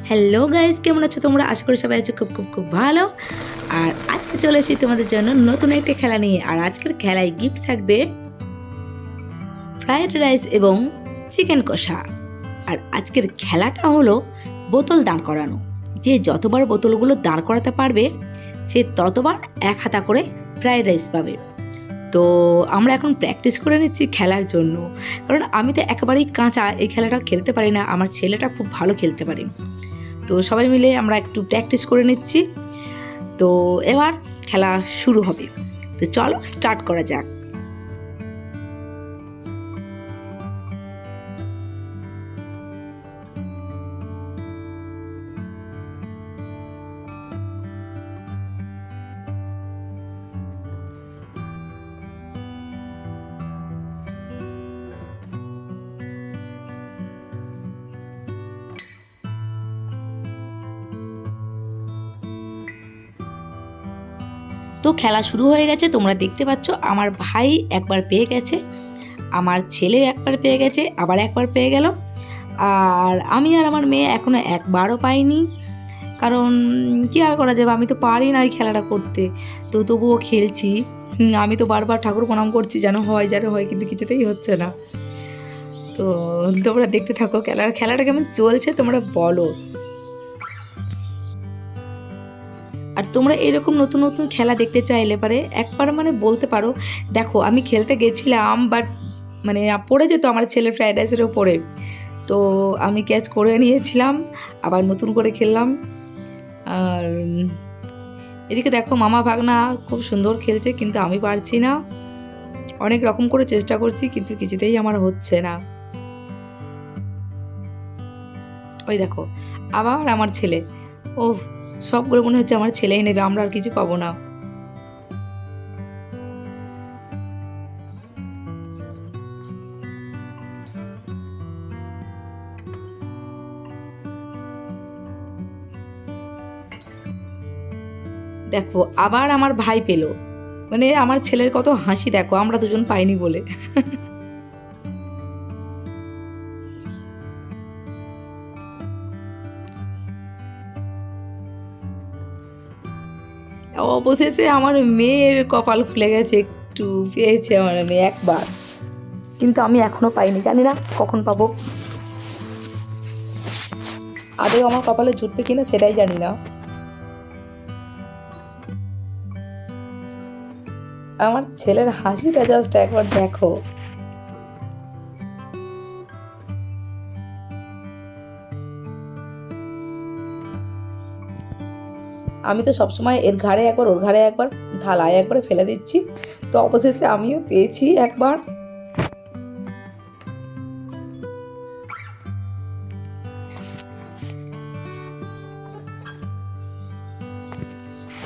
Hello guys, কেমন আছো তোমরা? আশা করি সবাই আছো খুব খুব খুব ভালো। আর আজকে চলে এসেছি তোমাদের জন্য নতুন একটা খেলা নিয়ে। আর আজকের খেলায় গিফট থাকবে ফ্রাইড রাইস এবং চিকেন কষা। আর আজকের খেলাটা হলো বোতল দাঁড় করানো। যে যতবার বোতলগুলো দাঁড় করাতে পারবে সে ততবার এক হাতা করে ফ্রাইড রাইস পাবে। তো আমরা এখন প্র্যাকটিস করে নিচ্ছি খেলার জন্য, কারণ আমি তো একেবারেই কাঁচা, এই খেলাটা খেলতে পারি না। আমার ছেলেটা খুব ভালো খেলতে পারে। তো সবাই মিলে আমরা একটু প্র্যাকটিস করে নিচ্ছি। তো এবার খেলা শুরু হবে। তো চলো স্টার্ট করা যাক। তো খেলা শুরু হয়ে গেছে, তোমরা দেখতে পাচ্ছ। আমার ভাই একবার পেয়ে গেছে, আমার ছেলেও একবার পেয়ে গেছে, আবার একবার পেয়ে গেল। আর আমি আর আমার মেয়ে এখনও একবারও পাইনি, কারণ কি আর করা যাবে, আমি তো পারি না এই খেলাটা করতে। তো তবুও খেলছি। আমি তো বারবার ঠাকুর প্রণাম করছি যেন হয়, কিন্তু কিছুতেই হচ্ছে না। তো তোমরা দেখতে থাকো খেলাটা কেমন চলছে তোমরা বলো। আর তোমরা এরকম নতুন নতুন খেলা দেখতে চাইলে পারে একবার বলতে পারো। দেখো, আমি খেলতে গেছিলাম, বাট পড়ে যেত আমার ছেলে ফ্রাইড রাইসের ওপরে। তো আমি ক্যাচ করে নিয়েছিলাম, আবার নতুন করে খেললাম। আর এদিকে দেখো, মামা ভাগনা খুব সুন্দর খেলছে, কিন্তু আমি পারছি না। অনেক রকম করে চেষ্টা করছি, কিন্তু কিছুতেই আমার হচ্ছে না। ওই দেখো, আবার আমার ছেলে। ও, সবগুলো মনে হচ্ছে আমার ছেলেই নেবে, আমরা আর কিছু পাবো না। দেখো, আবার আমার ভাই পেলো। আমার ছেলের কত হাসি দেখো, আমরা দুজন পাইনি বলে। অবশেষে আমার মেয়ের কপাল খুলে গেছে, একটু পেয়েছে আমার মেয়ে একবার, কিন্তু আমি এখনো পাইনি। জানি না কখন পাবো। আদৌ আমার কপালে জুটবে কিনা সেটাই জানি না। আমার ছেলের হাসিটা জাস্ট একবার দেখো। আমি তো সবসময় এর ঘাড়ে একবার ওর ঘাড়ে একবার থালায় একবারে ফেলে দিচ্ছি। তো অবশেষে আমিও পেয়েছি একবার।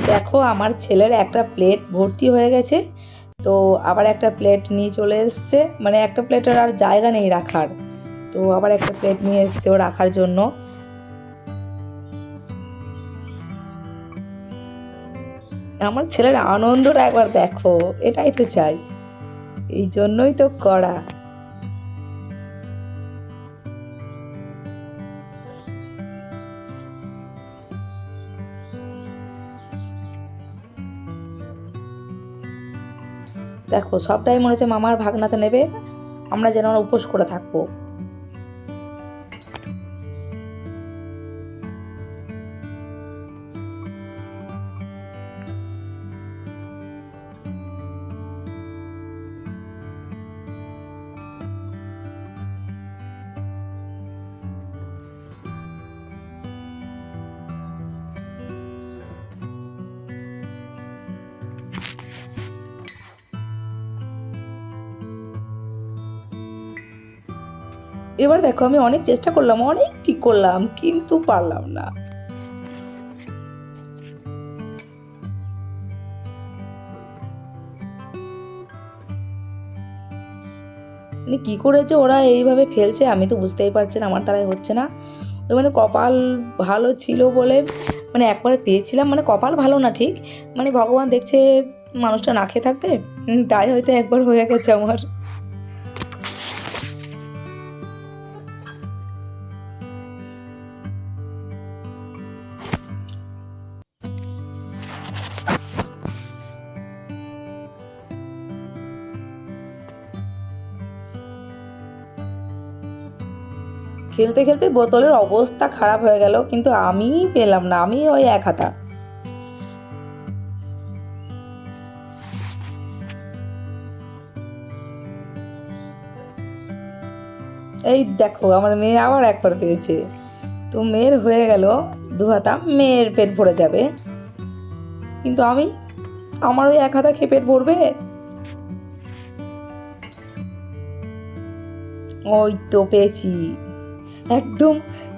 দেখো, আমার ছেলের একটা প্লেট ভর্তি হয়ে গেছে। তো আবার একটা প্লেট নিয়ে চলে এসছে, একটা প্লেটের আর জায়গা নেই রাখার। তো আবার একটা প্লেট নিয়ে এসছে ও রাখার জন্য। আমার ছেলের আনন্দটা একবার দেখো, এটাই তো চাই, এই জন্যই তো করা। দেখো, সবটাই মনে হচ্ছে মামার ভাগনাতে নেবে, আমরা যেন উপোস করে থাকবো। এবার দেখো, আমি অনেক চেষ্টা করলাম, অনেক ঠিক করলাম, কিন্তু পারলাম না। কি করেছে ওরা এইভাবে ফেলছে, আমি তো বুঝতেই পারছি না, আমার দ্বারাই হচ্ছে না। ওই কপাল ভালো ছিল বলে একবারে পেয়েছিলাম। কপাল ভালো না ঠিক, ভগবান দেখছে মানুষটা না খেয়ে থাকবে, তাই হয়তো একবার হয়ে গেছে আমার। খেলতে খেলতে বোতলের অবস্থা খারাপ হয়ে গেল, কিন্তু আমি পেলাম না, আমি ওই এক হাতা। এই দেখো আমার মেয়ে আবার একবার পেয়েছে। তো মেয়ের হয়ে গেল 2 হাতা, মেয়ের পেট ভরে যাবে, কিন্তু আমার ওই এক হাতা খেয়ে পেট ভরবে? ওই তো পেয়েছি একদম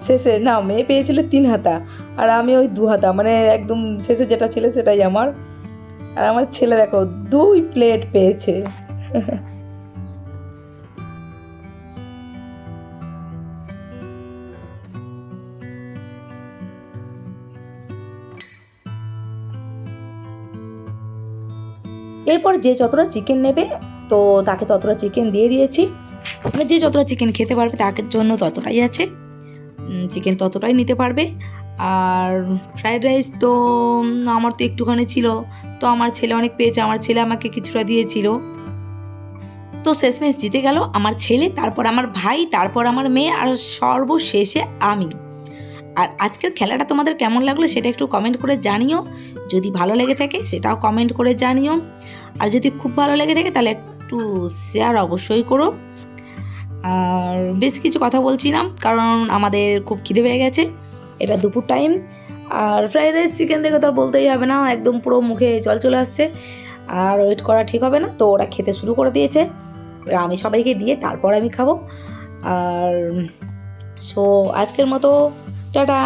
শেষে। না, মেয়ে পেয়েছিল 3 হাতা আর আমি ওই 2 হাতা, মানে একদম শেষে যেটা ছিল সেটাই আমার। আর আমার ছেলে দেখো 2 প্লেট পেয়েছে। এরপর যে যতটা চিকেন নেবে তো তাকে ততটা চিকেন দিয়ে দিয়েছি, মানে যে যতটা চিকেন খেতে পারবে তার জন্য ততটাই আছে, চিকেন ততটাই নিতে পারবে। আর ফ্রাইড রাইস তো আমার তো একটুখানি ছিল, তো আমার ছেলে অনেক পেয়েছে, আমার ছেলে আমাকে কিছুটা দিয়েছিল। তো শেষমেশ জিতে গেল আমার ছেলে, তারপর আমার ভাই, তারপর আমার মেয়ে, আর সর্বশেষে আমি। আর আজকের খেলাটা তোমাদের কেমন লাগলো সেটা একটু কমেন্ট করে জানিও, যদি ভালো লেগে থাকে সেটাও কমেন্ট করে জানিও, আর যদি খুব ভালো লেগে থাকে তাহলে একটু শেয়ার অবশ্যই করো। আর বেশ কিছু কথা বলছি না, কারণ আমাদের খুব খিদে পেয়ে গেছে, এটা দুপুর টাইম। আর ফ্রাইড রাইস চিকেন দেখে তো আর বলতেই হবে না, একদম পুরো মুখে জল চলে আসছে, আর ওয়েট করা ঠিক হবে না। তো ওরা খেতে শুরু করে দিয়েছে, আমি সবাইকে দিয়ে তারপর আমি খাবো। আর সো আজকের মতো টাটা।